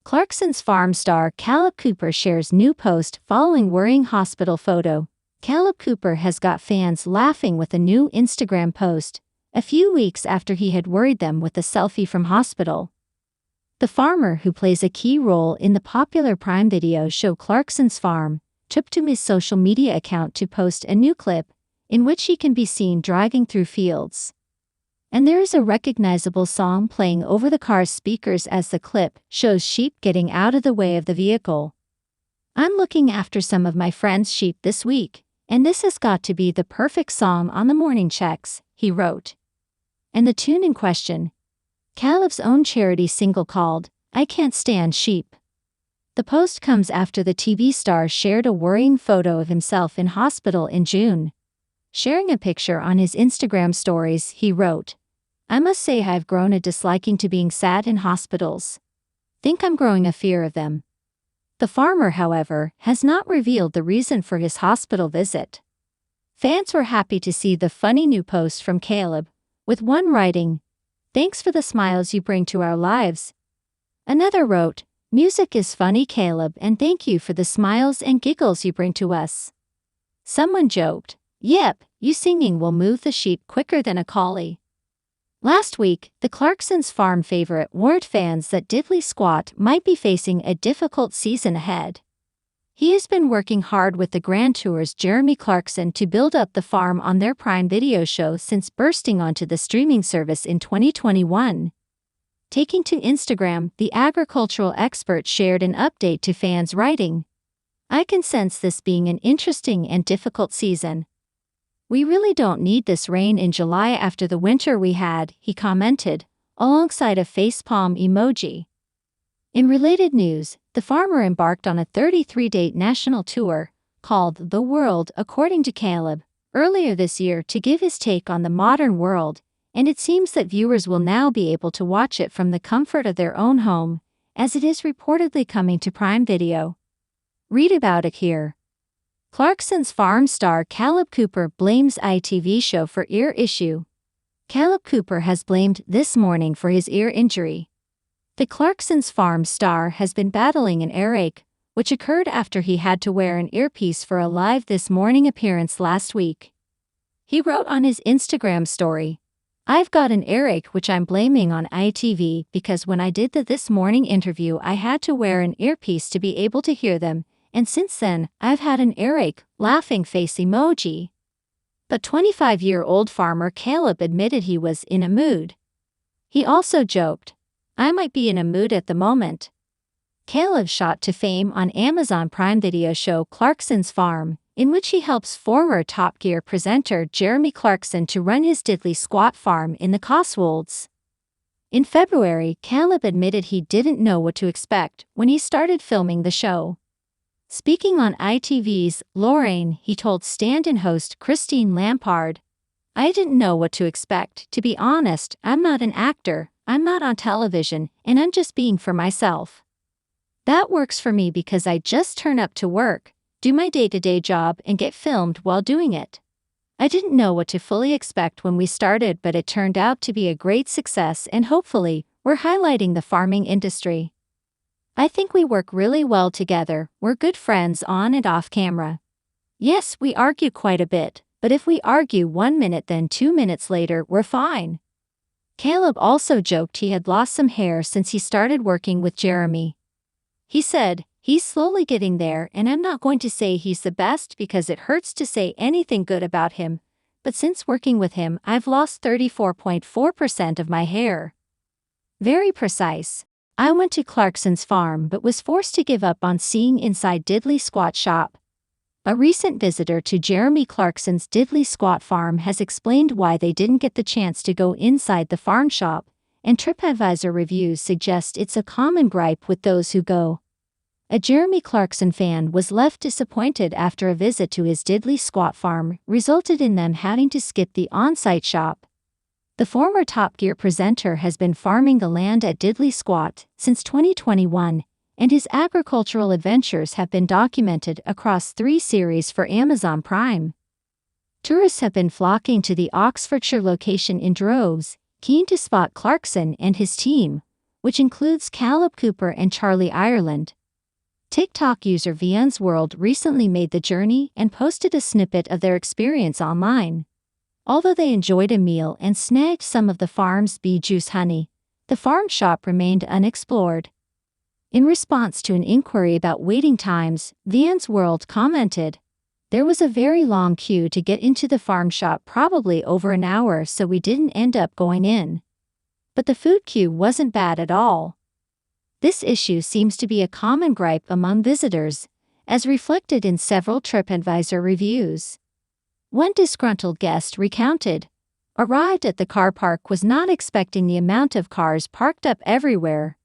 Clarkson's farm star Kaleb Cooper shares new post following worrying hospital photo. Kaleb Cooper has got fans laughing with a new Instagram post, a few weeks after he had worried them with a selfie from hospital. The farmer, who plays a key role in the popular Prime Video show Clarkson's Farm, took to his social media account to post a new clip, in which he can be seen driving through fields. And there is a recognizable song playing over the car's speakers as the clip shows sheep getting out of the way of the vehicle. "I'm looking after some of my friend's sheep this week, and this has got to be the perfect song on the morning checks," he wrote. And the tune in question? Kaleb's own charity single called, "I Can't Stand Sheep." The post comes after the TV star shared a worrying photo of himself in hospital in June. Sharing a picture on his Instagram stories, he wrote, "I must say I've grown a disliking to being sad in hospitals. Think I'm growing a fear of them." The farmer, however, has not revealed the reason for his hospital visit. Fans were happy to see the funny new post from Kaleb, with one writing, "Thanks for the smiles you bring to our lives." Another wrote, "Music is funny, Kaleb, and thank you for the smiles and giggles you bring to us." Someone joked, "Yep, you singing will move the sheep quicker than a collie." Last week, the Clarkson's Farm favorite warned fans that Diddley Squat might be facing a difficult season ahead. He has been working hard with the Grand Tour's Jeremy Clarkson to build up the farm on their Prime Video show since bursting onto the streaming service in 2021. Taking to Instagram, the agricultural expert shared an update to fans writing, "I can sense this being an interesting and difficult season. We really don't need this rain in July after the winter we had," he commented, alongside a facepalm emoji. In related news, the farmer embarked on a 33-date national tour, called The World According to Kaleb, earlier this year to give his take on the modern world, and it seems that viewers will now be able to watch it from the comfort of their own home, as it is reportedly coming to Prime Video. Read about it here. Clarkson's Farm star Kaleb Cooper blames ITV show for ear issue. Kaleb Cooper has blamed This Morning for his ear injury. The Clarkson's Farm star has been battling an earache, which occurred after he had to wear an earpiece for a live This Morning appearance last week. He wrote on his Instagram story, "I've got an earache which I'm blaming on ITV because when I did the This Morning interview I had to wear an earpiece to be able to hear them, and since then, I've had an earache," laughing face emoji. But 25-year-old farmer Kaleb admitted he was in a mood. He also joked, "I might be in a mood at the moment." Kaleb shot to fame on Amazon Prime Video show Clarkson's Farm, in which he helps former Top Gear presenter Jeremy Clarkson to run his Diddley Squat farm in the Cotswolds. In February, Kaleb admitted he didn't know what to expect when he started filming the show. Speaking on ITV's Lorraine, he told stand-in host Christine Lampard, "I didn't know what to expect. To be honest, I'm not an actor, I'm not on television, and I'm just being for myself. That works for me because I just turn up to work, do my day-to-day job and get filmed while doing it. I didn't know what to fully expect when we started, but it turned out to be a great success and hopefully, we're highlighting the farming industry. I think we work really well together, we're good friends on and off camera. Yes, we argue quite a bit, but if we argue 1 minute then 2 minutes later, we're fine." Kaleb also joked he had lost some hair since he started working with Jeremy. He said, "He's slowly getting there and I'm not going to say he's the best because it hurts to say anything good about him, but since working with him I've lost 34.4% of my hair. Very precise. I went to Clarkson's Farm but was forced to give up on seeing inside Diddley Squat shop." A recent visitor to Jeremy Clarkson's Diddley Squat farm has explained why they didn't get the chance to go inside the farm shop, and TripAdvisor reviews suggest it's a common gripe with those who go. A Jeremy Clarkson fan was left disappointed after a visit to his Diddley Squat farm resulted in them having to skip the on-site shop. The former Top Gear presenter has been farming the land at Diddley Squat since 2021, and his agricultural adventures have been documented across 3 series for Amazon Prime. Tourists have been flocking to the Oxfordshire location in droves, keen to spot Clarkson and his team, which includes Kaleb Cooper and Charlie Ireland. TikTok user Vian's World recently made the journey and posted a snippet of their experience online. Although they enjoyed a meal and snagged some of the farm's bee juice honey, the farm shop remained unexplored. In response to an inquiry about waiting times, Vian's World commented, "There was a very long queue to get into the farm shop, probably over an hour, so we didn't end up going in. But the food queue wasn't bad at all." This issue seems to be a common gripe among visitors, as reflected in several TripAdvisor reviews. One disgruntled guest recounted, "Arrived at the car park, was not expecting the amount of cars parked up everywhere.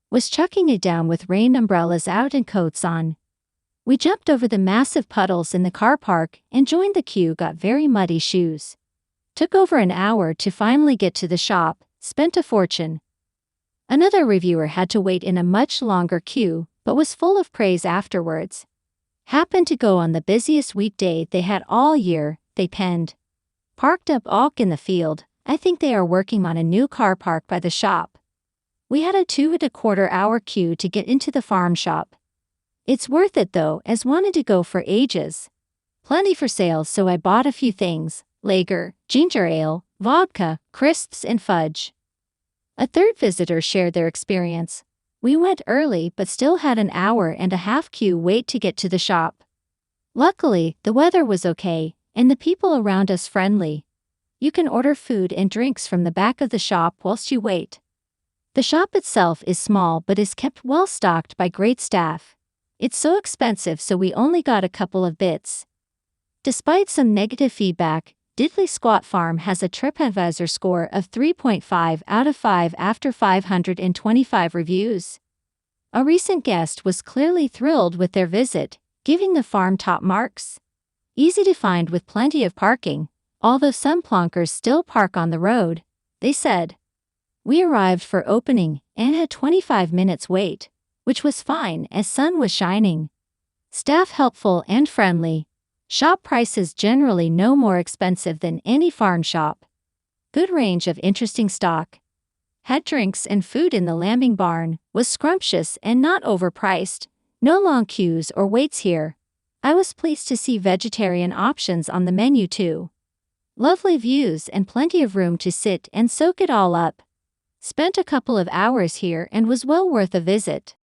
Was chucking it down with rain umbrellas out and coats on. We jumped over the massive puddles in the car park and joined the queue, got very muddy shoes. Took over an hour to finally get to the shop, spent a fortune." Another reviewer had to wait in a much longer queue, but was full of praise afterwards. "Happened to go on the busiest weekday they had all year," they penned. "Parked up all in the field. I think they are working on a new car park by the shop. We had a 2.25-hour queue to get into the farm shop. It's worth it though, as wanted to go for ages. Plenty for sale, so I bought a few things: lager, ginger ale, vodka, crisps and fudge." A third visitor shared their experience. "We went early but still had an hour-and-a-half queue wait to get to the shop. Luckily, the weather was okay, and the people around us friendly. You can order food and drinks from the back of the shop whilst you wait. The shop itself is small but is kept well stocked by great staff. It's so expensive, so we only got a couple of bits." Despite some negative feedback, Diddley Squat Farm has a TripAdvisor score of 3.5 out of 5 after 525 reviews. A recent guest was clearly thrilled with their visit, giving the farm top marks. "Easy to find with plenty of parking, although some plonkers still park on the road," they said. "We arrived for opening and had 25 minutes wait, which was fine as sun was shining. Staff helpful and friendly. Shop prices generally no more expensive than any farm shop. Good range of interesting stock. Had drinks and food in the lambing barn, was scrumptious and not overpriced. No long queues or waits here. I was pleased to see vegetarian options on the menu too. Lovely views and plenty of room to sit and soak it all up. Spent a couple of hours here and was well worth a visit."